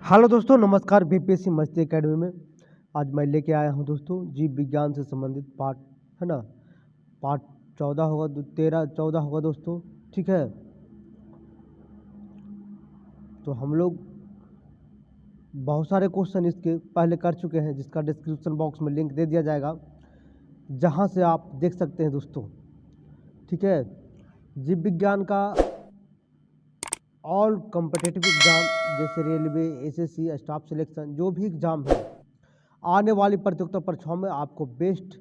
Hello दोस्तों, नमस्कार। BPSC मस्ती एकेडमी में आज मैं लेके आया हूं दोस्तों जीव विज्ञान से संबंधित पार्ट, है ना। पार्ट 14 होगा, 13-14 होगा दोस्तों, ठीक है। तो हम लोग बहुत सारे क्वेश्चन इसके पहले कर चुके हैं, जिसका डिस्क्रिप्शन बॉक्स में लिंक दे दिया जाएगा, जहां से आप देख सकते हैं दोस्तों, ठीक है। जीव विज्ञान का ऑल कॉम्पिटिटिव एग्ज़ाम जैसे रेलवे, एसएससी, स्टाफ सिलेक्शन, जो भी एग्ज़ाम है, आने वाली प्रतियोगिता परीक्षाओं में आपको बेस्ट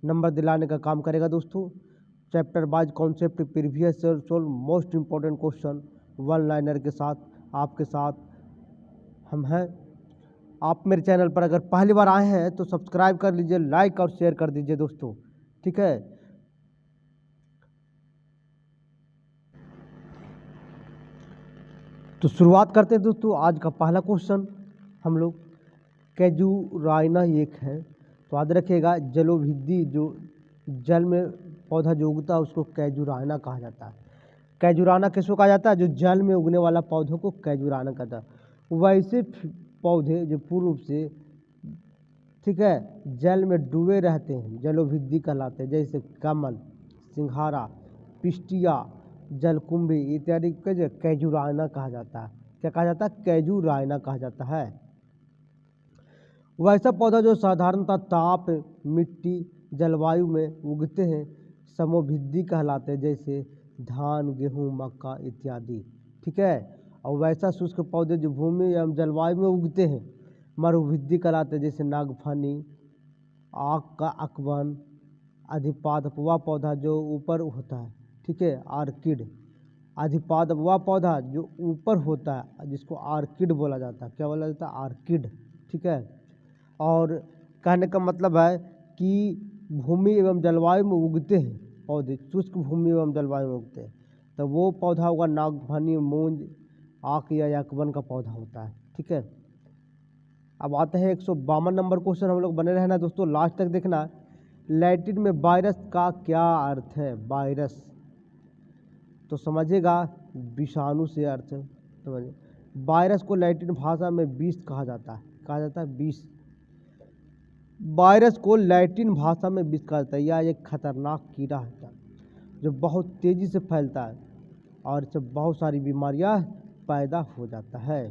नंबर दिलाने का काम करेगा दोस्तों। Chapter wise concept, previous solve most important question, one liner के साथ आपके साथ हम हैं। आप मेरे चैनल पर अगर पहली बार आए हैं तो सब्सक्राइब कर लीजिए, लाइक और शेयर कर दीजिए दोस्तों, ठीक है। तो शुरुआत करते हैं दोस्तों। आज का पहला क्वेश्चन हम लोग कैजुराइना एक है, तो याद रखिएगा जलोभिद्धी, जो जल में पौधा जो उगता है उसको कैजुराइना कहा जाता है। कैजुराना किसको कहा जाता है? जो जल में उगने वाला पौधों को कैजुराना कहता है। वैसे पौधे जो पूर्ण रूप से, ठीक है, जल में डूबे रहते हैं, जलोभिद्धी कहलाते हैं, जैसे कमल, सिंघारा, पिस्टिया, जलकुंभी इत्यादि को जो कैजुराइना कहा जाता है। क्या कहा जाता है? कैजुराइना कहा जाता है। वैसा पौधा जो साधारणतः ताप, मिट्टी, जलवायु में उगते हैं, समोभिद्धी कहलाते हैं, जैसे धान, गेहूँ, मक्का इत्यादि, ठीक है। और वैसा शुष्क पौधे जो भूमि एवं जलवायु में उगते हैं, मरुभिद्धी कहलाते हैं, जैसे नागफनी, आक का अकवन, अधिपाद वह पौधा जो ऊपर होता है, ठीक है, आर्किड। अधिपाद वह पौधा जो ऊपर होता है, जिसको आर्किड बोला जाता है। क्या बोला जाता है? आर्किड, ठीक है। और कहने का मतलब है कि भूमि एवं जलवायु में उगते हैं पौधे, शुष्क भूमि एवं जलवायु में उगते हैं, तो वो पौधा होगा नागफनी, मूंज, आक या अकवन का पौधा होता है, ठीक है। अब आते हैं 152 नंबर क्वेश्चन। हम लोग बने रहना दोस्तों, लास्ट तक देखना। लैटिन में वायरस का क्या अर्थ है? वायरस तो समझिएगा विषाणु से अर्थ है, समझिए। वायरस को लैटिन भाषा में विष कहा जाता है। कहा जाता है विष। वायरस को लैटिन भाषा में विष कहा जाता है। यह एक खतरनाक कीड़ा होता है जो बहुत तेज़ी से फैलता है और इससे बहुत सारी बीमारियां पैदा हो जाता है।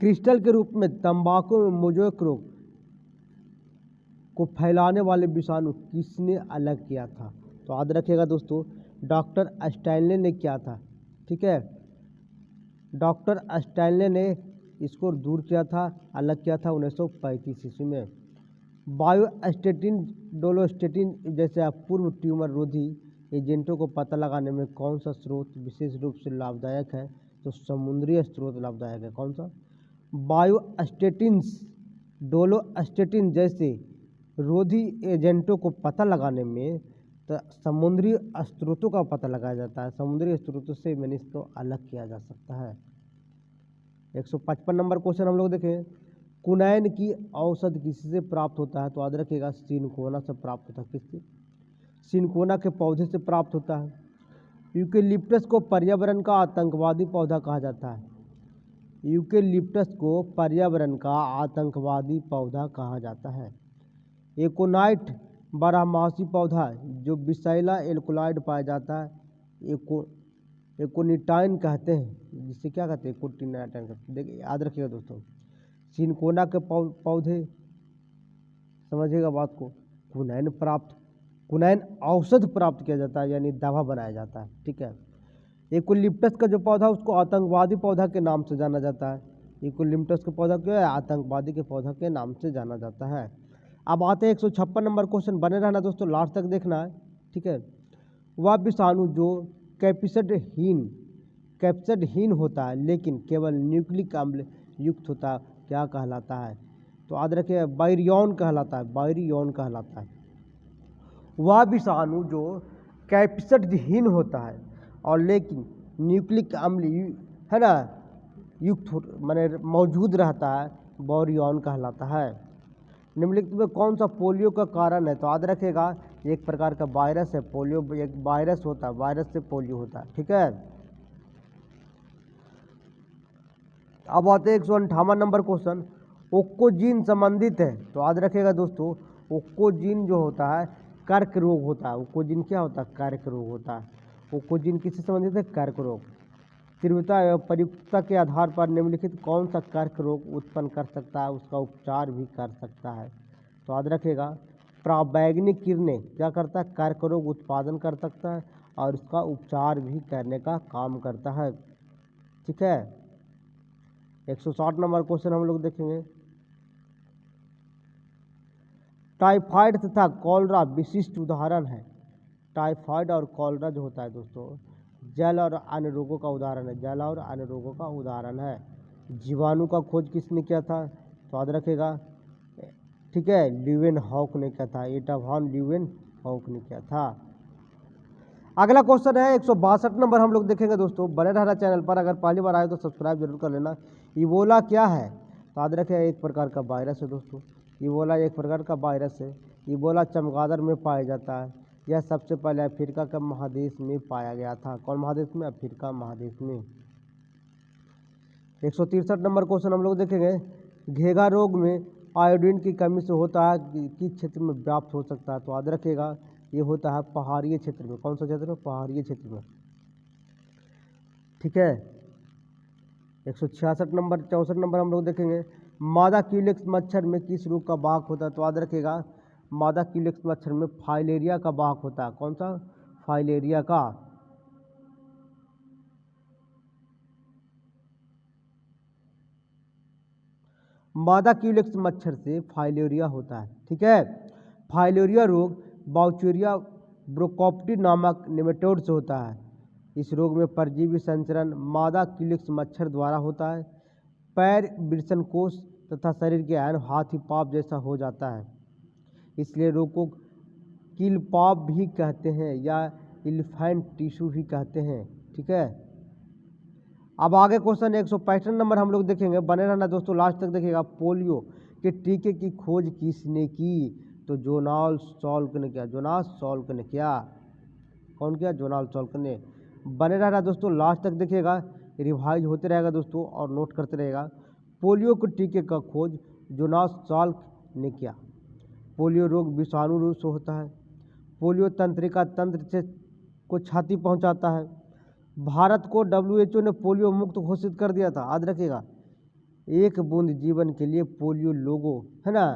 क्रिस्टल के रूप में तंबाकू में मोज़ेक रोग को फैलाने वाले विषाणु किसने अलग किया था? तो याद रखिएगा दोस्तों, डॉक्टर स्टैनले ने किया था, ठीक है। डॉक्टर स्टैनले ने इसको दूर किया था, अलग किया था 1935 ईस्वी में। बायोस्टेटिन, डोलोस्टेटिन जैसे अपूर्व ट्यूमर रोधी एजेंटों को पता लगाने में कौन सा स्रोत विशेष रूप से लाभदायक है? तो समुद्री स्रोत लाभदायक है। कौन सा? बायोस्टेटिन्स, डोलोस्टेटिन जैसे रोधी एजेंटों को पता लगाने में तो समुद्री स्रोतों का पता लगाया जाता है। समुद्री स्रोतों से मैंने इसको अलग किया जा सकता है। 155 नंबर क्वेश्चन हम लोग देखें। कुनैन की औषध किससे प्राप्त होता है? तो याद रखिएगा सिनकोना से प्राप्त होता है। किससे? सिनकोना के पौधे से प्राप्त होता है। यूकेलिप्टस को पर्यावरण का आतंकवादी पौधा कहा जाता है। यूकेलिप्टस को पर्यावरण का आतंकवादी पौधा कहा जाता है। एकोनाइट बारहमासी पौधा जो विषैला एल्कोलाइड पाया जाता है, एकोनिटाइन कहते हैं, जिसे क्या कहते हैं? एकोनिटाइन कहते हैं। देखिए याद रखिएगा दोस्तों, सिनकोना के पौधे, समझिएगा बात को। कुनैन औषध प्राप्त किया जाता है, यानी दवा बनाया जाता है, ठीक है। यूकेलिप्टस का जो पौधा उसको आतंकवादी पौधा के नाम से जाना जाता है। यूकेलिप्टस का पौधा क्या है? आतंकवादी के पौधा के नाम से जाना जाता है। अब आते हैं 156 नंबर क्वेश्चन। बने रहना दोस्तों, लास्ट तक देखना है, ठीक है। वह विषाणु जो कैप्सिडहीन होता है लेकिन केवल न्यूक्लिक अम्ल युक्त होता है, क्या कहलाता है? तो याद रखिए बायरियन कहलाता है। बायरियन कहलाता है वह विषाणु जो कैप्सिडहीन होता है और लेकिन न्यूक्लिक अम्ल है ना युक्त माने मौजूद रहता है, बायरियन कहलाता है। निम्नलिखित में कौन सा पोलियो का कारण है? तो याद रखिएगा एक प्रकार का वायरस है पोलियो, एक वायरस होता है, वायरस से पोलियो होता है, ठीक है। अब आते हैं 158 नंबर क्वेश्चन। ओक्कोजीन संबंधित है, तो याद रखिएगा दोस्तों, ओक्कोजीन जो होता है कर्क रोग होता है। ओक्कोजीन क्या होता है? कर्क रोग होता है। ओक्कोजीन किससे संबंधित है? कर्क रोग। तीव्रता एवं प्रयुक्तता के आधार पर निम्नलिखित कौन सा कर्क रोग उत्पन्न कर सकता है, उसका उपचार भी कर सकता है। तो याद रखिएगा, पराबैंगनी किरणें क्या करता है? कर्क रोग उत्पादन कर सकता है और उसका उपचार भी करने का काम करता है। ठीक है, 160 नंबर क्वेश्चन हम लोग देखेंगे। टाइफाइड तथा कॉलरा विशिष्ट उदाहरण है। टाइफाइड और कॉलरा जो होता है दोस्तों, जल और अन्य रोगों का उदाहरण है। जल और अन्य रोगों का उदाहरण है। जीवाणु का खोज किसने किया था? तो याद रखेगा, ठीक है, ल्यूवेन हॉक ने किया था। एटा वॉन ल्यूवेन हॉक ने किया था। अगला क्वेश्चन है 162 नंबर हम लोग देखेंगे दोस्तों। बने रहना चैनल पर, अगर पहली बार आए तो सब्सक्राइब जरूर कर लेना। इबोला क्या है? तो याद रखेगा, एक प्रकार का वायरस है दोस्तों। इबोला एक प्रकार का वायरस है। इबोला चमगादड़ में पाया जाता है। यह सबसे पहले अफ्रीका के महादेश में पाया गया था। कौन महादेश में? अफ्रीका महादेश में। 163 नंबर क्वेश्चन हम लोग देखेंगे। घेगा रोग में आयोडीन की कमी से होता है, किस क्षेत्र में व्याप्त हो सकता है? तो याद रखेगा, ये होता है पहाड़ियों क्षेत्र में। कौन सा क्षेत्र में? पहाड़ियों क्षेत्र में। ठीक है, 166 नंबर 64 नंबर हम लोग देखेंगे। मादा क्यूलेक्स मच्छर में किस रोग का वाहक होता है? तो याद रखेगा, मादा क्यूलेक्स मच्छर में फाइलेरिया का वाहक होता है। कौन सा? फाइलेरिया का। मादा क्यूलेक्स मच्छर से फाइलेरिया होता है। ठीक है, फाइलेरिया रोग बाउचेरिया ब्रोकोप्टी नामक नेमेटोड से होता है। इस रोग में परजीवी संचरण मादा क्यूलेक्स मच्छर द्वारा होता है। पैर, वृषणकोश तथा शरीर के अंग हाथी पाप जैसा हो जाता है। इसलिए रोग को किल पाप भी कहते हैं या इलिफेंट टिश्यू भी कहते हैं। ठीक है, अब आगे क्वेश्चन 165 नंबर हम लोग देखेंगे। बने रहना दोस्तों, लास्ट तक देखिएगा। पोलियो के टीके की खोज किसने की? तो जोनास सॉल्क ने किया। जोनास सॉल्क ने किया। कौन किया? जोनास सॉल्क ने। बने रहना दोस्तों, लास्ट तक देखिएगा, रिवाइज होते रहेगा दोस्तों और नोट करते रहेगा। पोलियो के टीके का खोज जोनास सॉल्क ने किया। पोलियो रोग विषाणु रोग से होता है। पोलियो तंत्रिका तंत्र से को क्षति पहुंचाता है। भारत को WHO ने पोलियो मुक्त घोषित कर दिया था। याद रखिएगा, एक बूंद जीवन के लिए पोलियो लोगो है ना,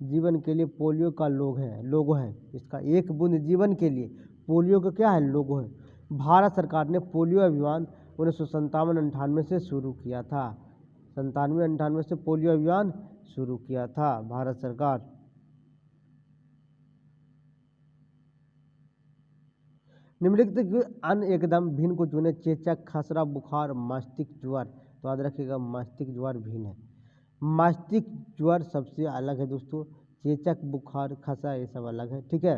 जीवन के लिए पोलियो का लोगो है इसका। एक बूंद जीवन के लिए पोलियो का क्या है? लोगो है। भारत सरकार ने पोलियो अभियान 1957-98 से शुरू किया था। 97-98 से पोलियो अभियान शुरू किया था भारत सरकार। निम्नलिखित अन्य एकदम भिन्न को चुने। चेचक, खसरा, बुखार, मस्तिष्क ज्वर। तो याद रखिएगा, मस्तिष्क ज्वर भिन्न है। मस्तिष्क ज्वर सबसे अलग है दोस्तों। चेचक, बुखार, खसरा ये सब अलग है। ठीक है,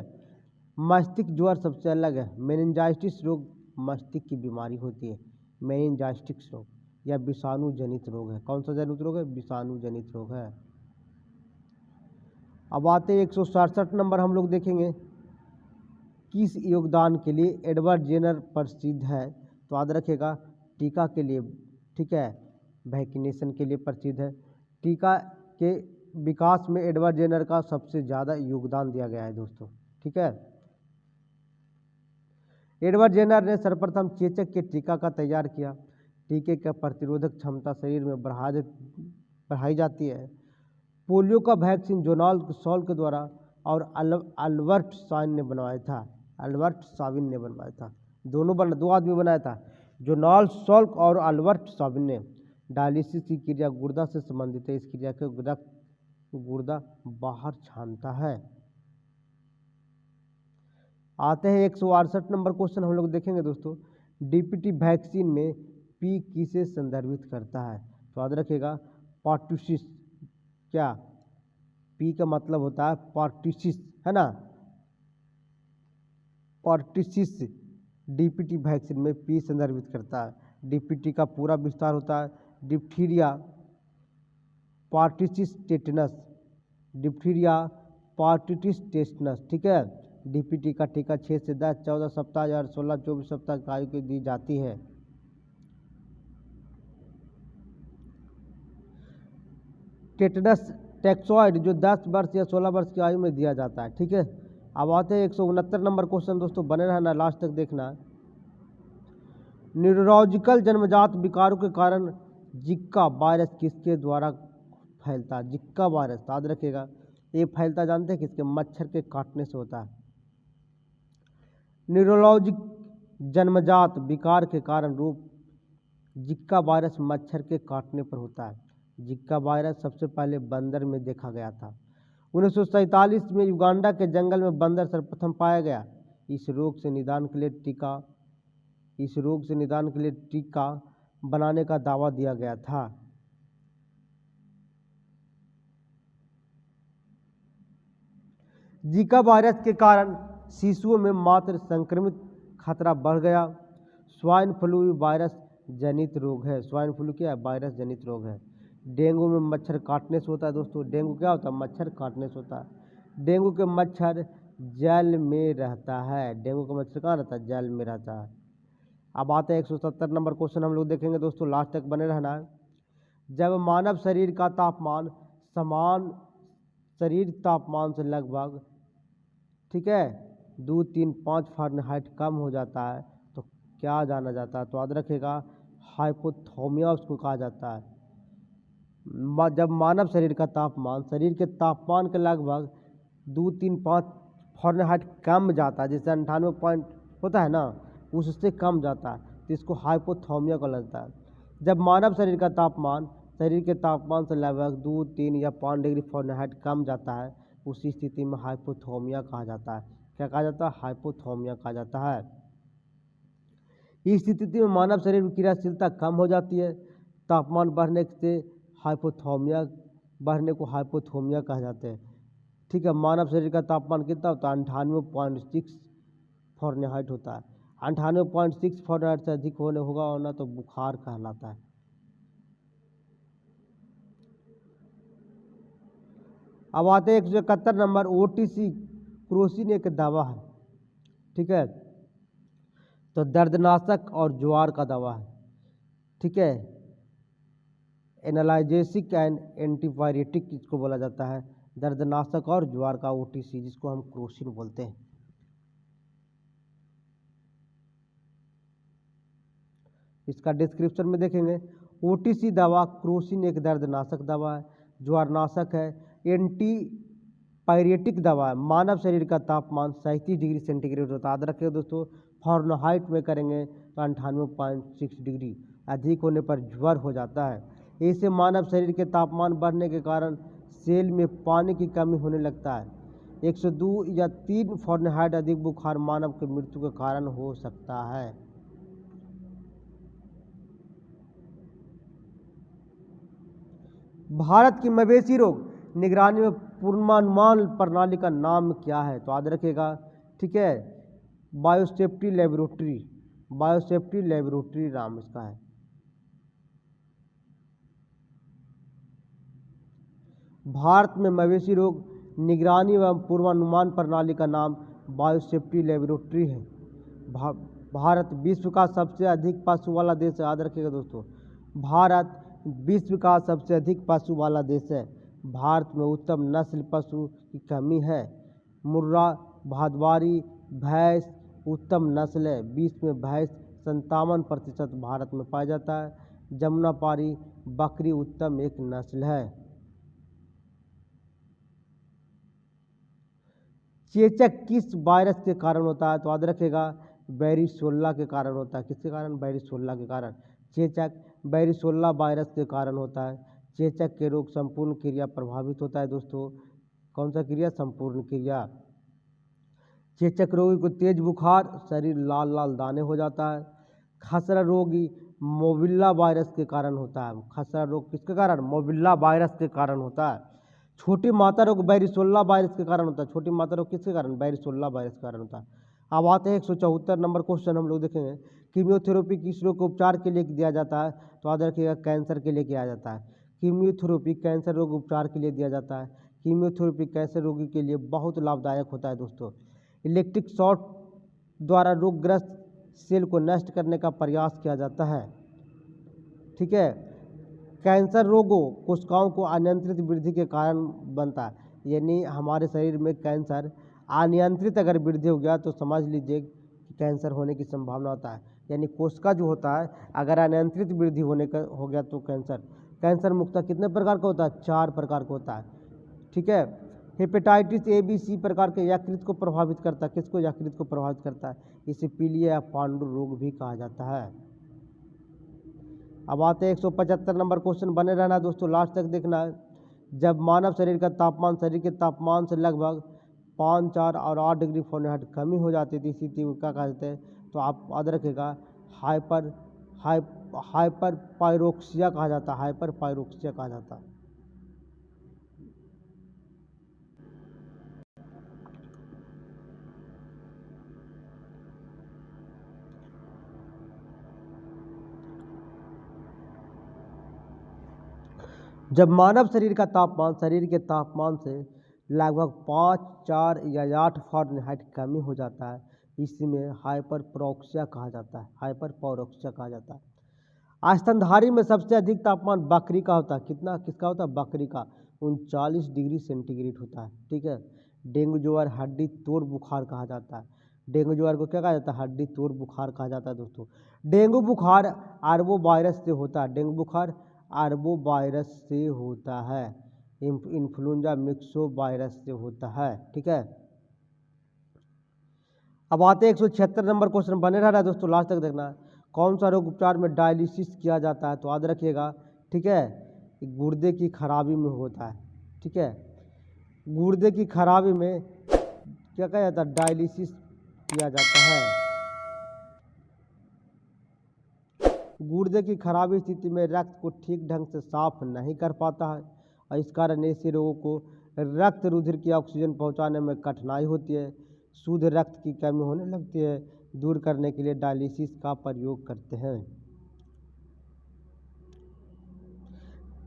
मस्तिष्क ज्वर सबसे अलग है। मेनिंजाइटिस रोग मस्तिष्क की बीमारी होती है। मेनिंजाइटिस रोग या विषाणु जनित रोग है। कौन सा जनित रोग है? विषाणु जनित रोग है। अब आते 167 नंबर हम लोग देखेंगे। किस योगदान के लिए एडवर्ड जेनर प्रसिद्ध है? तो याद रखिएगा, टीका के लिए। ठीक है, वैक्सीनेशन के लिए प्रसिद्ध है। टीका के विकास में एडवर्ड जेनर का सबसे ज़्यादा योगदान दिया गया है दोस्तों। ठीक है, एडवर्ड जेनर ने सर्वप्रथम चेचक के टीका का तैयार किया। टीके का प्रतिरोधक क्षमता शरीर में बढ़ाई जाती है। पोलियो का वैक्सीन जोनास सॉल्क के द्वारा और अल्बर्ट साइन ने बनवाया था। अल्बर्ट साविन ने बनवाया था। दो आदमी बनाया था, जोनास सॉल्क और अल्बर्ट साविन ने। डायलिसिस की क्रिया गुर्दा से संबंधित है। इस क्रिया के गुर्दा बाहर छानता है। आते हैं 168 नंबर क्वेश्चन हम लोग देखेंगे दोस्तों। डीपीटी वैक्सीन में पी किसे संदर्भित करता है? तो याद रखिएगा, पार्टुसिस। क्या? पी का मतलब होता है पार्टुसिस, है ना। पार्टुसिस डीपीटी वैक्सीन में पी संदर्भित करता है। डीपीटी का पूरा विस्तार होता है डिप्थीरिया, पार्टुसिस टेटनस, डिप्थीरिया, पार्टुसिस टेटनस। ठीक है, डीपीटी का टीका 6 से 10, 14 सप्ताह या 16-24 सप्ताह की आयु को दी जाती है। टेटनस टैक्सॉइड जो 10 वर्ष या 16 वर्ष की आयु में दिया जाता है। ठीक है, अब आते हैं 169 नंबर क्वेश्चन दोस्तों, बने रहना, लास्ट तक देखना। न्यूरोलॉजिकल जन्मजात विकारों के कारण जिक्का वायरस किसके द्वारा फैलता है? जिक्का वायरस याद रखिएगा, ये फैलता जानते हैं किसके? मच्छर के काटने से होता है। न्यूरोलॉजिक जन्मजात विकार के कारण रूप जिक्का वायरस मच्छर के काटने पर होता है। जिक्का वायरस सबसे पहले बंदर में देखा गया था। 1947 में युगांडा के जंगल में बंदर सर्वप्रथम पाया गया। इस रोग से निदान के लिए टीका बनाने का दावा दिया गया था। जिका वायरस के कारण शिशुओं में मात्र संक्रमित खतरा बढ़ गया। स्वाइन फ्लू वायरस जनित रोग है। स्वाइन फ्लू क्या है? वायरस जनित रोग है। डेंगू में मच्छर काटने से होता है दोस्तों। डेंगू क्या होता है? मच्छर काटने से होता है। डेंगू के मच्छर जल में रहता है। डेंगू का मच्छर कहाँ रहता है? जल में रहता है। अब आते हैं 170 नंबर क्वेश्चन, हम लोग देखेंगे दोस्तों, लास्ट तक बने रहना है। जब मानव शरीर का तापमान समान शरीर तापमान से लगभग, ठीक है, 2-3-5 फ़ारेनहाइट कम हो जाता है तो क्या जाना जाता है? तो याद रखेगा, हाइपोथर्मिया उसको कहा जाता है। जब मानव शरीर का तापमान शरीर के तापमान के लगभग 2-3-5 फ़ारेनहाइट कम जाता है, जैसे 98 पॉइंट होता है ना, उससे कम जाता है तो इसको हाइपोथर्मिया का लगता है। जब मानव शरीर का तापमान शरीर के तापमान से लगभग 2-3 या 5 डिग्री फ़ारेनहाइट कम जाता है, उसी स्थिति में हाइपोथर्मिया कहा जाता है। क्या कहा जाता है? हाइपोथर्मिया कहा जाता है। इस स्थिति में मानव शरीर की क्रियाशीलता कम हो जाती है। तापमान बढ़ने से हाइपोथर्मिया बढ़ने को हाइपोथर्मिया कहा जाते हैं। ठीक है, मानव शरीर का तापमान कितना होता है? 98.6 फ़ारेनहाइट होता है। 98.6 फ़ारेनहाइट से अधिक होना तो बुखार कहलाता है। अब आते हैं 171 नंबर, ओटीसी क्रोसिन एक दवा है। ठीक है, तो दर्दनाशक और ज्वार का दवा है। ठीक है, एनाल्जेसिक एंड एंटीपायरेटिक इसको बोला जाता है। दर्दनाशक और ज्वार का ओटीसी, जिसको हम क्रोसिन बोलते हैं। इसका डिस्क्रिप्शन में देखेंगे, ओटीसी दवा क्रोसिन एक दर्दनाशक दवा है, ज्वारनाशक है, एंटीपायरेटिक दवा है। मानव शरीर का तापमान 37 डिग्री सेंटीग्रेड होता है। याद रखिए दोस्तों, फ़ारेनहाइट में करेंगे तो 98.6 डिग्री, अधिक होने पर ज्वर हो जाता है। इससे मानव शरीर के तापमान बढ़ने के कारण सेल में पानी की कमी होने लगता है। 102 या 3 फ़ारेनहाइट अधिक बुखार मानव की मृत्यु का कारण हो सकता है। भारत की मवेशी रोग निगरानी में पूर्वानुमान प्रणाली का नाम क्या है? तो याद रखिएगा, ठीक है, बायोसेफ्टी लेबोरेटरी नाम इसका है। भारत में मवेशी रोग निगरानी एवं पूर्वानुमान प्रणाली का नाम बायोसेफ्टी लेबोरेटरी है। भारत विश्व का सबसे अधिक पशु वाला देश है। याद रखिएगा दोस्तों, भारत विश्व का सबसे अधिक पशु वाला देश है। भारत में उत्तम नस्ल पशु की कमी है। मुर्रा भादवारी भैंस उत्तम नस्ल है। विश्व में भैंस 57% भारत में पाया जाता है। जमुनापारी बकरी उत्तम एक नस्ल है। चेचक किस वायरस के कारण होता है? तो याद रखिएगा, वेरिसोला के कारण होता है। किसके कारण? वेरिसोला के कारण। चेचक वेरिसोला वायरस के कारण होता है। चेचक के रोग संपूर्ण क्रिया प्रभावित होता है दोस्तों। कौन सा क्रिया? संपूर्ण क्रिया। चेचक रोगी को तेज बुखार, शरीर लाल लाल दाने हो जाता है। खसरा रोगी मोबिला वायरस के कारण होता है। खसरा रोग किसके कारण? मोबिला वायरस के कारण होता है। छोटी माता रोग वेरिसोला वायरस के कारण होता है। छोटी माता रोग किसके कारण? वेरिसोला वायरस के कारण होता है। अब आते हैं 174 नंबर क्वेश्चन, हम लोग देखेंगे, कीमियोथेरेपी किस रोग के उपचार के लिए दिया जाता है? तो याद रखिएगा, कैंसर के लिए किया जाता है। कीमियोथेरेपी कैंसर रोग उपचार के लिए दिया जाता है। कीमियोथेरेपी कैंसर रोगी के लिए बहुत लाभदायक होता है दोस्तों। इलेक्ट्रिक शॉक द्वारा रोगग्रस्त सेल को नष्ट करने का प्रयास किया जाता है। ठीक है, कैंसर रोगों कोशिकाओं को अनियंत्रित वृद्धि के कारण बनता है, यानी हमारे शरीर में कैंसर अनियंत्रित अगर वृद्धि हो गया तो समझ लीजिए कि कैंसर होने की संभावना होता है। यानी कोशिका जो होता है अगर अनियंत्रित वृद्धि होने का हो गया तो कैंसर मुख्यतः कितने प्रकार का होता है? 4 प्रकार का होता है, ठीक है। हेपेटाइटिस ए बी सी प्रकार के यकृत को प्रभावित करता है। किसको? यकृत को प्रभावित करता है। इसे पीलिया या पांडु रोग भी कहा जाता है। अब आते हैं 175 नंबर क्वेश्चन, बने रहना दोस्तों, लास्ट तक देखना है। जब मानव शरीर का तापमान शरीर के तापमान से लगभग 5, 4 और 8 डिग्री फ़ारेनहाइट कमी हो जाती थी, इसी को क्या कहते हैं? तो आप याद रखिएगा हाइपर पायरोक्सिया कहा जाता है। हाइपर पायरोक्सिया कहा जाता है। जब मानव शरीर का तापमान शरीर के तापमान से लगभग 5, 4 या 8 फ़ारेनहाइट कमी हो जाता है, इसमें हाइपर पायरोक्सिया कहा जाता है। हाइपर पायरोक्सिया कहा जाता है। स्तनधारी में सबसे अधिक तापमान बकरी का होता है। कितना? किसका होता है? बकरी का। 39 डिग्री सेंटीग्रेड होता है, ठीक है। डेंगू ज्वर हड्डी तोड़ बुखार कहा जाता है। डेंगू ज्वर को क्या कहा जाता है? हड्डी तोड़ बुखार कहा जाता है दोस्तों। डेंगू बुखार आर्बो वायरस से होता है। डेंगू बुखार आर्बो वायरस से होता है। इन्फ्लुएंजा मिक्सो वायरस से होता है, ठीक है। अब आते हैं 176 नंबर क्वेश्चन, बने रहा दोस्तों, लास्ट तक देखना। कौन सा रोग उपचार में डायलिसिस किया जाता है? तो याद रखिएगा, ठीक है। गुर्दे की खराबी में होता है, ठीक है। गुर्दे की खराबी में क्या कहा जाता है? डायलिसिस किया जाता है। गुर्दे की खराबी स्थिति में रक्त को ठीक ढंग से साफ नहीं कर पाता है और इस कारण ऐसे रोगों को रक्त रुधिर की ऑक्सीजन पहुंचाने में कठिनाई होती है। शुद्ध रक्त की कमी होने लगती है। दूर करने के लिए डायलिसिस का प्रयोग करते हैं।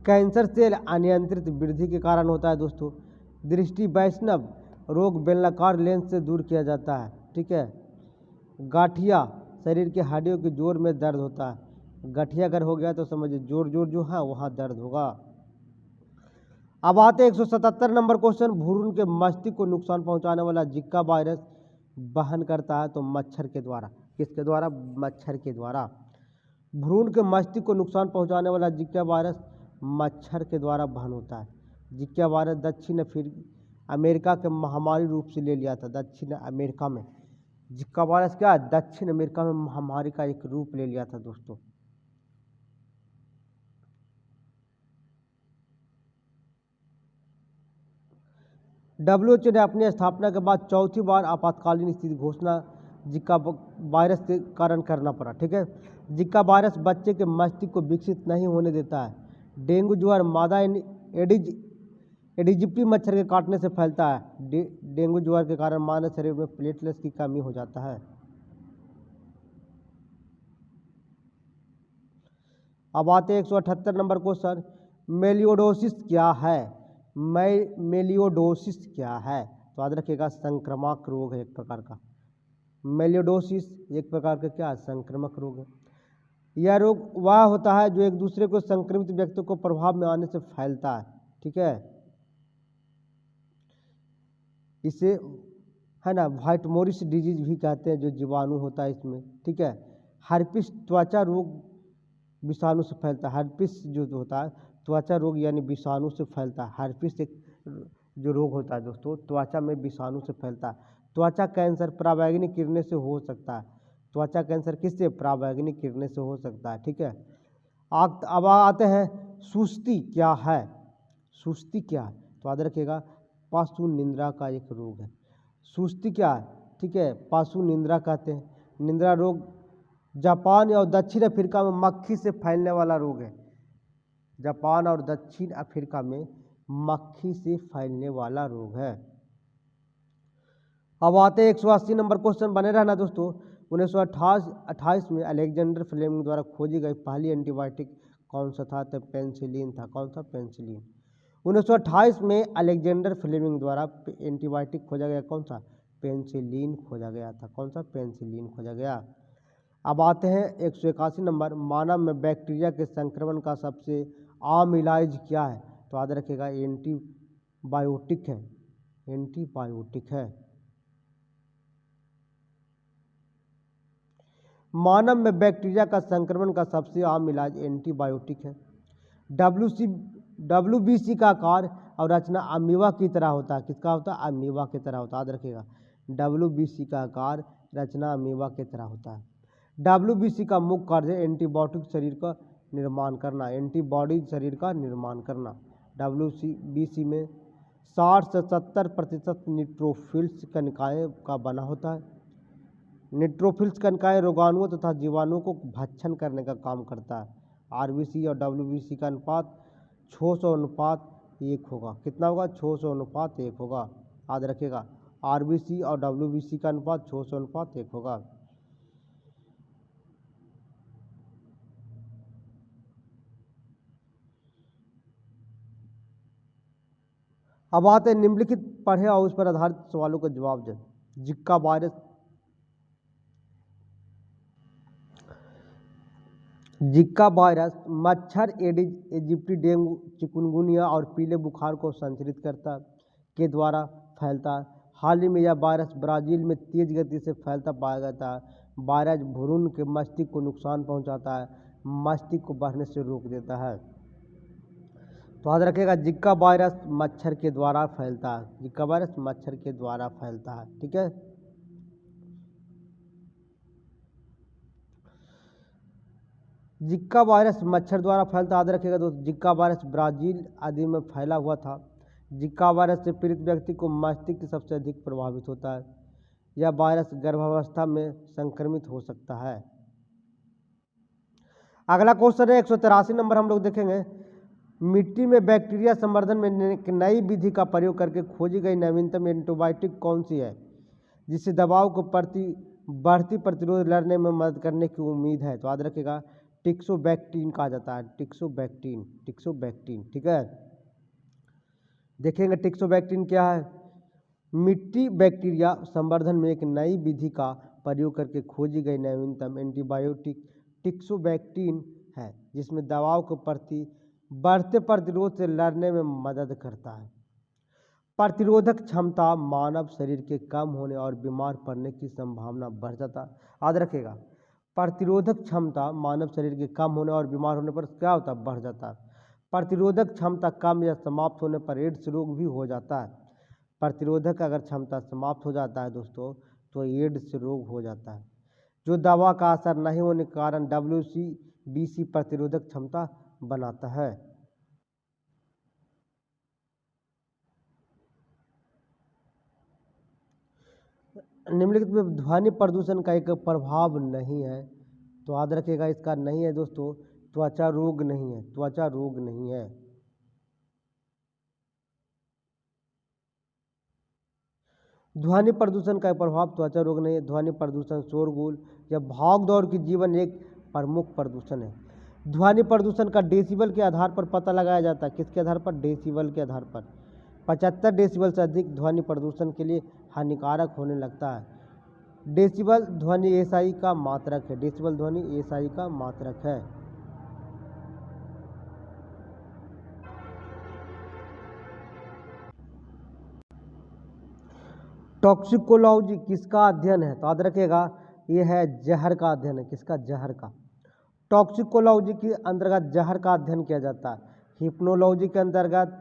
कैंसर सेल अनियंत्रित वृद्धि के कारण होता है दोस्तों। दृष्टि वैष्णव रोग बेलनाकार लेंस से दूर किया जाता है, ठीक है। गाठिया शरीर के हड्डियों के जोड़ में दर्द होता है। गठिया अगर हो गया तो समझिए जोड़ जो है वहाँ दर्द होगा। अब आते 177 नंबर क्वेश्चन, भ्रूण के मस्तिष्क को नुकसान पहुंचाने वाला जिका वायरस वहन करता है तो मच्छर के द्वारा। किसके द्वारा? मच्छर के द्वारा। भ्रूण के मस्तिष्क को नुकसान पहुंचाने वाला जिका वायरस मच्छर के द्वारा वहन होता है। जिका वायरस दक्षिण अमेरिका के महामारी रूप से ले लिया था। दक्षिण अमेरिका में जिका वायरस क्या है? दक्षिण अमेरिका में महामारी का एक रूप ले लिया था दोस्तों। WHO ने अपनी स्थापना के बाद चौथी बार आपातकालीन स्थिति घोषणा जिका वायरस के कारण करना पड़ा, ठीक है। जिका वायरस बच्चे के मस्तिष्क को विकसित नहीं होने देता है। डेंगू ज्वर मादा एडिजिप्टी मच्छर के काटने से फैलता है। डेंगू ज्वर के कारण मानव शरीर में प्लेटलेट्स की कमी हो जाता है। अब आते 178 नंबर क्वेश्चन, मेलियोडोसिस क्या है? मेलियोडोसिस क्या है? तो याद रखिएगा, संक्रामक रोग है एक प्रकार का। मेलियोडोसिस एक प्रकार का क्या? संक्रामक रोग है। यह रोग वह होता है जो एक दूसरे को संक्रमित व्यक्तियों को प्रभाव में आने से फैलता है, ठीक है। इसे है ना व्हाइट मोरिस डिजीज भी कहते हैं, जो जीवाणु होता है इसमें, ठीक है। हर्पिस त्वचा रोग विषाणु से फैलता है। हर्पिस जो होता है त्वचा रोग यानी विषाणु से फैलता है। हर्पिस एक जो रोग होता है दोस्तों त्वचा में विषाणु से फैलता है। त्वचा कैंसर पराबैंगनी किरणें से हो सकता है। त्वचा कैंसर किससे? पराबैंगनी किरणें से हो सकता है, ठीक है। अब आते हैं, सुस्ती क्या है? सुस्ती क्या है? तो याद रखिएगा, पशु निंद्रा का एक रोग है। सुस्ती क्या है? ठीक है, पशु निंद्रा कहते हैं। निंद्रा रोग जापान और दक्षिण अफ्रीका में मक्खी से फैलने वाला रोग है। जापान और दक्षिण अफ्रीका में मक्खी से फैलने वाला रोग है। अब आते हैं 180 नंबर क्वेश्चन, बने रहना दोस्तों। 1928 में अलेक्जेंडर फ्लेमिंग द्वारा खोजी गई पहली एंटीबायोटिक कौन सा था? तो पेनिसिलिन था। कौन सा? पेनिसिलिन। 1928 में अलेक्जेंडर फ्लेमिंग द्वारा एंटीबायोटिक खोजा गया, कौन सा? पेनिसिलिन खोजा गया था। कौन सा? पेनिसिलिन खोजा गया। अब आते हैं 181 नंबर, मानव में बैक्टीरिया के संक्रमण का सबसे आम इलाज क्या है? तो याद रखिएगा एंटीबायोटिक है, एंटीबायोटिक है। मानव में बैक्टीरिया का संक्रमण का सबसे आम इलाज एंटीबायोटिक है। WBC का आकार और रचना अमीबा की तरह होता है। किसका होता है? अमीबा की तरह होता है, याद रखिएगा। WBC का आकार रचना अमीबा की तरह होता है। WBC का मुख्य कार्य एंटीबायोटिक शरीर का निर्माण करना, एंटीबॉडी शरीर का निर्माण करना। WBC में 60 से 70% न्यूट्रोफिल्स कणिकाएं का बना होता है। न्यूट्रोफिल्स कणिकाएं रोगाणुओं तथा जीवाणुओं को भक्षण करने का काम करता है। RBC और WBC का अनुपात 600:1 होगा। कितना होगा? 600:1 होगा, याद रखिएगा। RBC और WBC का अनुपात 600:1 होगा। अब आते हैं निम्नलिखित पढ़े और उस पर आधारित सवालों का जवाब दें। जिका वायरस, जिका वायरस मच्छर, एडिस इजिप्टी, डेंगू, चिकुनगुनिया और पीले बुखार को संचरित करता के द्वारा फैलता है। हाल ही में यह वायरस ब्राज़ील में तेज गति से फैलता पाया जाता है। वायरस भ्रूण के मस्तिष्क को नुकसान पहुंचाता है, मस्तिष्क को बढ़ने से रोक देता है। तो याद रखिएगा, जिका वायरस मच्छर के द्वारा फैलता है, जिका वायरस मच्छर के द्वारा फैलता है। ठीक है। जिका वायरस मच्छर द्वारा फैलता, याद रखिएगा दोस्तों। जिका वायरस ब्राज़ील आदि में फैला हुआ था। जिका वायरस से पीड़ित व्यक्ति को मस्तिष्क सबसे अधिक प्रभावित होता है। यह वायरस गर्भावस्था में संक्रमित हो सकता है। अगला क्वेश्चन है 183 नंबर, हम लोग देखेंगे। मिट्टी में बैक्टीरिया संवर्धन में एक नई विधि का प्रयोग करके खोजी गई नवीनतम एंटीबायोटिक कौन सी है, जिससे दवाओं को बढ़ती प्रतिरोध लड़ने में मदद करने की उम्मीद है? तो याद रखिएगा, टिक्सोबैक्टीन कहा जाता है, टिक्सोबैक्टीन, टिक्सोबैक्टीन। ठीक है, देखेंगे टिक्सोबैक्टीन क्या है। मिट्टी बैक्टीरिया संवर्धन में एक नई विधि का प्रयोग करके खोजी गई नवीनतम एंटीबायोटिक टिक्सोबैक्टीन है, जिसमें दवाओं को बढ़ते प्रतिरोध से लड़ने में मदद करता है। प्रतिरोधक क्षमता मानव शरीर के कम होने और बीमार पड़ने की संभावना बढ़ जाता है। याद रखिएगा, प्रतिरोधक क्षमता मानव शरीर के कम होने और बीमार होने पर क्या होता है? बढ़ जाता है। प्रतिरोधक क्षमता कम या समाप्त होने पर एड्स रोग भी हो जाता है। प्रतिरोधक अगर क्षमता समाप्त हो जाता है दोस्तों, तो एड्स रोग हो जाता है, जो दवा का असर नहीं होने के कारण WBC प्रतिरोधक क्षमता बनाता है। निम्नलिखित में ध्वनि प्रदूषण का एक प्रभाव नहीं है, तो याद रखिएगा इसका नहीं है दोस्तों। त्वचा रोग नहीं है, त्वचा रोग नहीं है। ध्वनि प्रदूषण का प्रभाव त्वचा रोग नहीं है। ध्वनि प्रदूषण शोरगुल या भाग दौड़ की जीवन एक प्रमुख प्रदूषण है। ध्वनि प्रदूषण का डेसिबल के आधार पर पता लगाया जाता है। किसके आधार पर? डेसिबल के आधार पर। 75 डेसिबल से अधिक ध्वनि प्रदूषण के लिए हानिकारक होने लगता है। डेसिबल ध्वनि एसआई का मात्रक है, डेसिबल ध्वनि एसआई का मात्रक है। टॉक्सिकोलॉजी किसका अध्ययन है? तो याद रखिएगा, ये है जहर का अध्ययन है। किसका? जहर का। टॉक्सिकोलॉजी के अंतर्गत जहर का अध्ययन किया जाता है। हिप्नोलॉजी के अंतर्गत,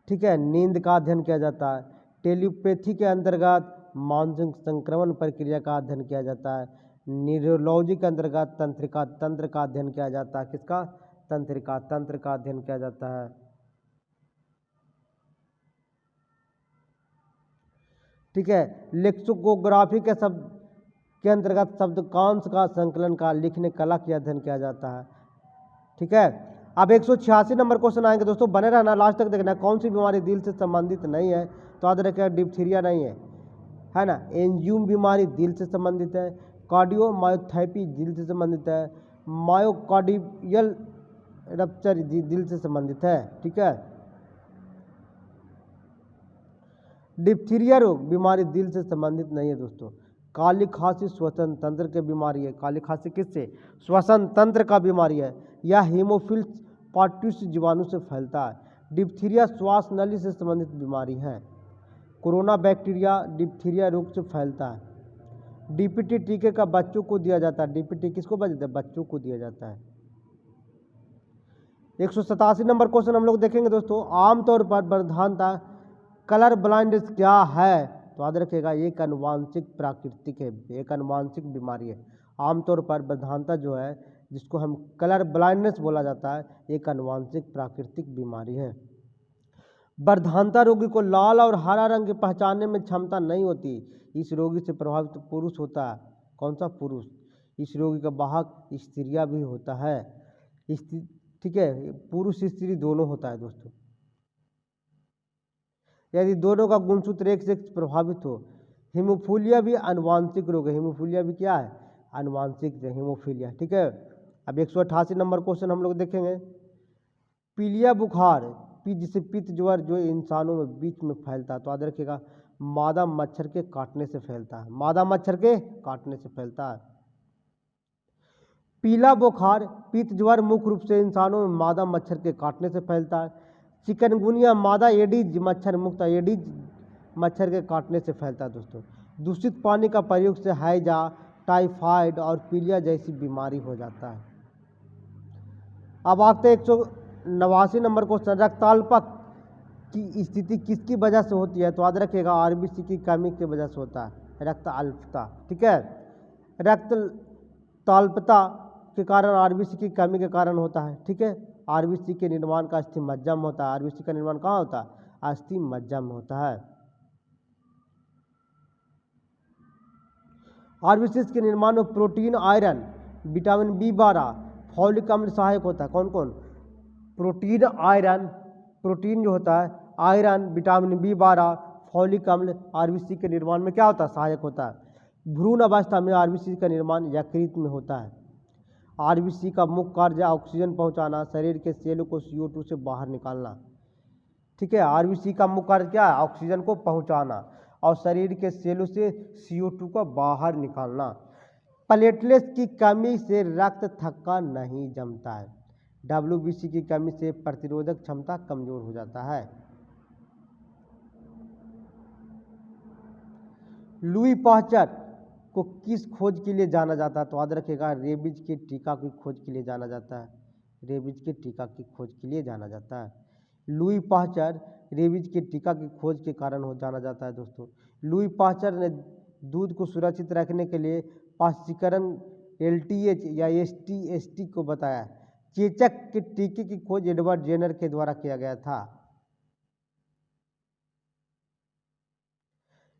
ठीक है, नींद का अध्ययन किया जाता है। टेलीपैथी के अंतर्गत मानसिक संक्रमण प्रक्रिया का अध्ययन किया जाता है। न्यूरोलॉजी के अंतर्गत तंत्र का अध्ययन किया जाता है। किसका? तंत्र का अध्ययन किया जाता है। ठीक है, लेक्सिकोग्राफी के शब्द के अंतर्गत शब्दकांश का संकलन का लिखने कला की अध्ययन किया जाता है। ठीक है, अब 186 नंबर क्वेश्चन आएंगे दोस्तों, बने रहना, लास्ट तक देखना। कौन सी बीमारी दिल से संबंधित नहीं है? तो याद रखिएगा, डिप्थीरिया नहीं है ना। एंजियोम बीमारी दिल से संबंधित है। कार्डियोमायोपैथी दिल से संबंधित है। मायोकार्डियल रप्चर दिल से संबंधित है। ठीक है, डिप्थीरिया रोग बीमारी दिल से संबंधित नहीं है दोस्तों। काली खांसी श्वसन तंत्र की बीमारी है। काली खांसी किससे? श्वसन तंत्र का बीमारी है। यह हीमोफिल्स पार्ट्यूस जीवाणु से फैलता है। डिप्थीरिया श्वास नली से संबंधित बीमारी है। कोरोना बैक्टीरिया डिप्थीरिया रोग से फैलता है। डीपीटी टीके का बच्चों को दिया जाता है। डीपीटी किसको दिया? बच्चों को दिया जाता है। 187 नंबर क्वेश्चन हम लोग देखेंगे दोस्तों। आमतौर पर प्रधानता कलर ब्लाइंडनेस क्या है? तो याद रखिएगा एक अनुवांशिक प्राकृतिक है, एक अनुवांशिक बीमारी है। आमतौर पर प्रधानता जो है जिसको हम कलर ब्लाइंडनेस बोला जाता है, एक अनुवांशिक प्राकृतिक बीमारी है। प्रधानता रोगी को लाल और हरा रंग के पहचानने में क्षमता नहीं होती। इस रोगी से प्रभावित पुरुष होता है। कौन सा? पुरुष। इस रोगी का वाहक स्त्रियां भी होता है। ठीक है, पुरुष स्त्री दोनों होता है दोस्तों। यदि दोनों का गुणसूत्र एक से प्रभावित हो। हीमोफीलिया भी अनुवांशिक रोग है। हीमोफीलिया भी क्या है? अनुवांशिक हीमोफीलिया। ठीक है। अब 188 नंबर क्वेश्चन हम लोग देखेंगे। पीलिया बुखार जिसे पित्त ज्वर जो इंसानों में बीच में फैलता है, तो याद रखिएगा मादा मच्छर के काटने से फैलता है। मादा मच्छर के काटने से फैलता है। पीला बुखार पित्त ज्वर मुख्य रूप से इंसानों में मादा मच्छर के काटने से फैलता है। चिकनगुनिया मादा एडीज मच्छर मुक्त एडीज मच्छर के काटने से फैलता है दोस्तों। दूषित पानी का प्रयोग से हैजा, टाइफाइड और पीलिया जैसी बीमारी हो जाता है। अब आते हैं 189 नंबर क्वेश्चन। रक्ताल्पक की स्थिति किसकी वजह से होती है? तो याद रखिएगा आरबीसी की कमी की वजह से होता है रक्त अल्पता। ठीक है, रक्त ताल्पता के कारण आरबीसी की कमी के कारण होता है। ठीक है, आरबीसी के निर्माण का अस्थि मज्जा में होता है। आरबीसी का निर्माण कहाँ होता है? अस्थि मज्जा में होता है। आरबीसी के निर्माण में protein, iron, vitamin B12, folic अम्ल सहायक होता है। कौन कौन? प्रोटीन, आयरन, प्रोटीन जो होता है, आयरन, विटामिन B12, फॉलिक अम्ल आरबीसी के निर्माण में क्या होता है? सहायक होता है। भ्रूण अवस्था में आरबीसी का निर्माण यकृत में होता है। आरबीसी का मुख्य कार्य ऑक्सीजन पहुंचाना, शरीर के सेलों को CO2 से बाहर निकालना। ठीक है, आरबीसी का मुख्य कार्य क्या है? ऑक्सीजन को पहुंचाना और शरीर के सेलों से CO2 को बाहर निकालना। प्लेटलेट्स की कमी से रक्त थक्का नहीं जमता है। WBC की कमी से प्रतिरोधक क्षमता कमजोर हो जाता है। लुई पाश्चर को किस खोज के लिए जाना जाता है? तो याद रखिएगा रेबीज के टीका की खोज के लिए जाना जाता है। रेबीज के टीका की खोज के लिए जाना जाता है। लुई पाश्चर रेबीज के टीका की खोज के कारण हो जाना जाता है दोस्तों। लुई पाश्चर ने दूध को सुरक्षित रखने के लिए पाश्चीकरण LTH या ST को बताया। चेचक के टीके की खोज एडवर्ड जेनर के द्वारा किया गया था।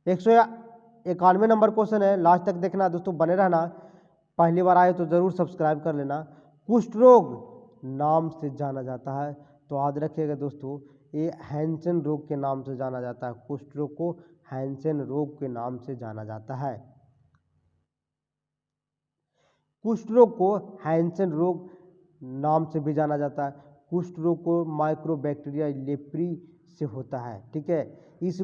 191 नंबर क्वेश्चन है, लास्ट तक देखना दोस्तों, बने रहना। पहली बार आए तो जरूर सब्सक्राइब कर लेना। कुष्ठ रोग नाम से जाना जाता है, तो याद रखिएगा दोस्तों ये हैंसन रोग के नाम से जाना जाता है। कुष्ठ रोग को हैंसन रोग के नाम से जाना जाता है। कुष्ठ रोग को हैंसन रोग नाम से भी जाना जाता है। कुष्ठ रोग को माइक्रोबैक्टीरिया लेप्री से होता है। ठीक है, इस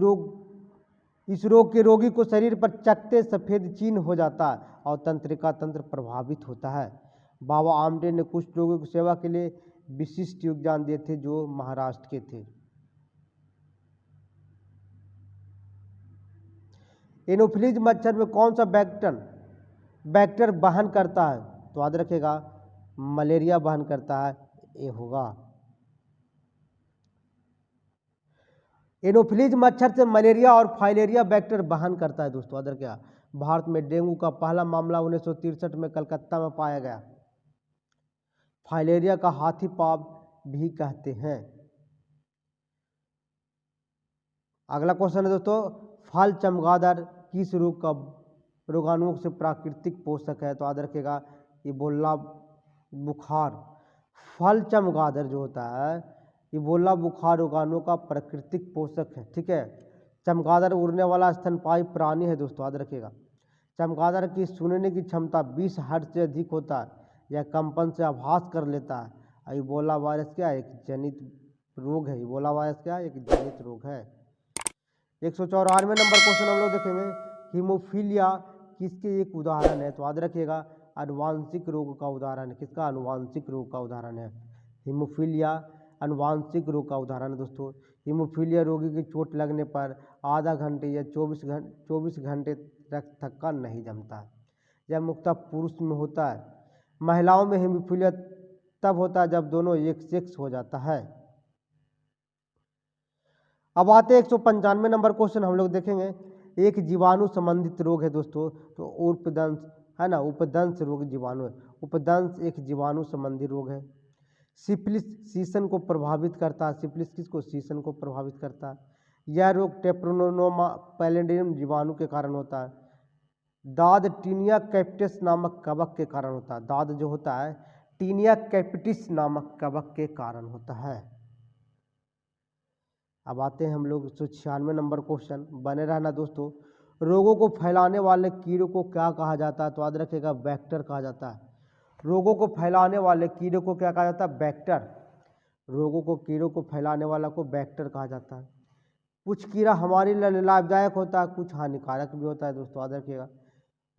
रोग के रोगी को शरीर पर चकते सफेद चिन्ह हो जाता है और तंत्रिका तंत्र प्रभावित होता है। बाबा आमटे ने कुष्ठ रोगियों की सेवा के लिए विशिष्ट योगदान दिए थे, जो महाराष्ट्र के थे। एनोफिलीज मच्छर में कौन सा बैक्टर वहन करता है? तो याद रखेगा मलेरिया वहन करता है, ये होगा। एनोफिलीज मच्छर से मलेरिया और फाइलेरिया बैक्टर वहन करता है दोस्तों। याद रखेगा भारत में डेंगू का पहला मामला 1963 में कलकत्ता में पाया गया। फाइलेरिया का हाथी पाँव भी कहते हैं। अगला क्वेश्चन है दोस्तों, फल चमगादड़ किस रोग का रोगाणुओं से प्राकृतिक पोषक है? तो याद रखिएगा इबोला बुखार। फल चमगादड़ जो होता है इबोला बुखार रोगाणुओं का प्राकृतिक पोषक है। ठीक है, चमगादड़ उड़ने वाला स्तनपायी प्राणी है दोस्तों। याद रखिएगा चमगादड़ की सुनने की क्षमता 20 हर्ट्ज से अधिक होता है। यह कंपन से आभास कर लेता है। इबोला वायरस क्या है? एक जनित रोग है। इबोला वायरस क्या है? एक जनित रोग है। 194 नंबर क्वेश्चन हम लोग देखेंगे, हीमोफीलिया किसके एक उदाहरण है? तो याद रखिएगा अनुवांशिक रोग का उदाहरण है। किसका? अनुवांशिक रोग का उदाहरण है हीमोफीलिया आनुवांशिक रोग का उदाहरण है दोस्तों। हीमोफीलिया रोगी की चोट लगने पर आधा घंटे या 24 घंटे तक थक्का नहीं जमता। यह मुख्यतः पुरुष में होता है। महिलाओं में हीमोफीलिया तब होता है जब दोनों एक सेक्स हो जाता है। अब आते हैं 195 नंबर क्वेश्चन हम लोग देखेंगे। एक जीवाणु संबंधित रोग है दोस्तों, तो उपदंश है ना, उपदंश रोग जीवाणु है। उपदंश एक जीवाणु संबंधी रोग है। सिफिलिस शीशन को प्रभावित करता है। सिफिलिस किसको? शीशन को प्रभावित करता है। यह रोग टेप्रोनोमा पैलिडियम जीवाणु के कारण होता है। दाद टीनिया कैपिटिस नामक कवक के कारण होता है। दाद जो होता है टीनिया कैपिटिस नामक कवक के कारण होता है। अब आते हैं हम लोग 196 नंबर क्वेश्चन, बने रहना दोस्तों। रोगों को फैलाने वाले कीड़ों को क्या कहा जाता है? तो याद रखिएगा वेक्टर कहा जाता है। रोगों को फैलाने वाले कीड़ों को क्या कहा जाता है? वेक्टर। रोगों को कीड़ों को फैलाने वाला को वेक्टर कहा जाता है। कुछ कीड़ा हमारे लिए लाभदायक होता है, कुछ हानिकारक भी होता है दोस्तों, याद रखिएगा।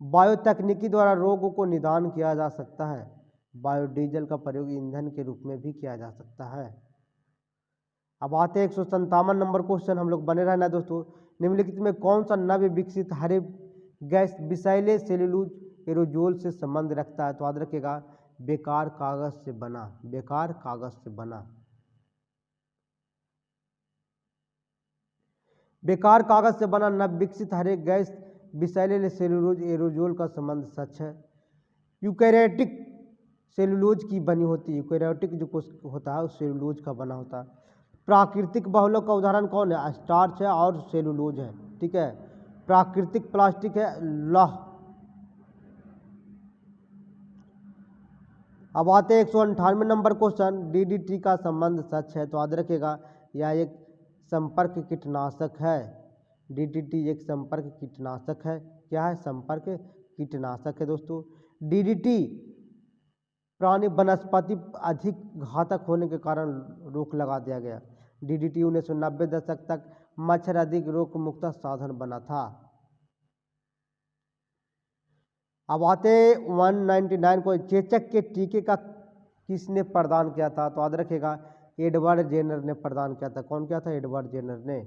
बायोतकनीकी द्वारा रोगों को निदान किया जा सकता है। बायोडीजल का प्रयोग ईंधन के रूप में भी किया जा सकता है। अब आते हैं 157 नंबर क्वेश्चन, हम लोग बने रहना दोस्तों। निम्नलिखित में कौन सा नव विकसित हरे गैस विषैले सेल्यूलोज एरोजोल से संबंध रखता है? तो याद रखिएगा बेकार कागज से बना। बेकार कागज से बना। बेकार कागज से बना नव विकसित हरे गैस विषैले सेल्यूलोज एरोजोल का संबंध सच है। यूकैरियोटिक सेल्यूलोज की बनी होती है। यूकैरियोटिक जो होता है उस सेल्यूलोज का बना होता है। प्राकृतिक बहुलक का उदाहरण कौन है? स्टार्च है और सेलुलोज है। ठीक है। प्राकृतिक प्लास्टिक है लौह। अब आते हैं 198 नंबर क्वेश्चन। डीडीटी का संबंध सच है। तो याद रखिएगा यह एक संपर्क कीटनाशक है। डीडीटी एक संपर्क कीटनाशक है। क्या है? संपर्क कीटनाशक है दोस्तों। डीडीटी प्राणी वनस्पति अधिक घातक होने के कारण रोक लगा दिया गया। डीडीटी 1990 दशक तक मच्छर अधिक रोग मुक्त साधन बना था। अब आते 199 को। चेचक के टीके का किसने प्रदान किया था? तो याद रखिएगा एडवर्ड जेनर ने प्रदान किया था। कौन किया था? एडवर्ड जेनर ने।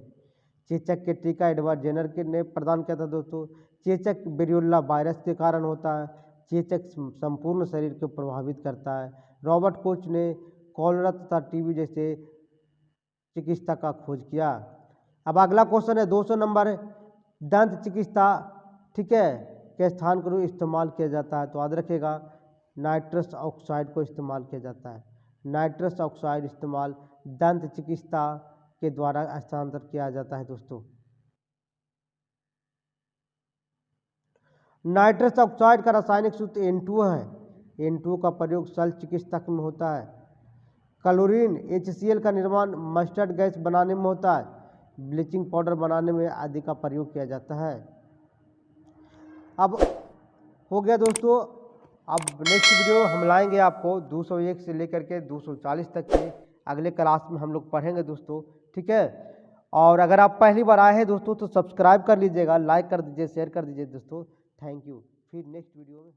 चेचक के टीका एडवर्ड जेनर के ने प्रदान किया था दोस्तों। चेचक वेरियोला वायरस के कारण होता है। चेचक संपूर्ण शरीर को प्रभावित करता है। रॉबर्ट कोच ने कॉलरा तथा टीबी जैसे चिकित्सा का खोज किया। अब अगला क्वेश्चन है 200 नंबर। दंत चिकित्सा ठीक है के स्थान को इस्तेमाल किया जाता है? तो याद रखिएगा नाइट्रस ऑक्साइड को इस्तेमाल किया जाता है। नाइट्रस ऑक्साइड इस्तेमाल दंत चिकित्सा के द्वारा हस्तांतरित किया जाता है दोस्तों। नाइट्रस ऑक्साइड का रासायनिक सूत्र N2 है। N2 का प्रयोग शल्य चिकित्सा में होता है। क्लोरीन HCl का निर्माण मस्टर्ड गैस बनाने में होता है। ब्लीचिंग पाउडर बनाने में आदि का प्रयोग किया जाता है। अब हो गया दोस्तों। अब नेक्स्ट वीडियो हम लाएंगे आपको 201 से लेकर के 240 तक के अगले क्लास में हम लोग पढ़ेंगे दोस्तों। ठीक है। और अगर आप पहली बार आए हैं दोस्तों तो सब्सक्राइब कर लीजिएगा, लाइक कर दीजिए, शेयर कर दीजिए दोस्तों। Thank you. फिर नेक्स्ट वीडियो में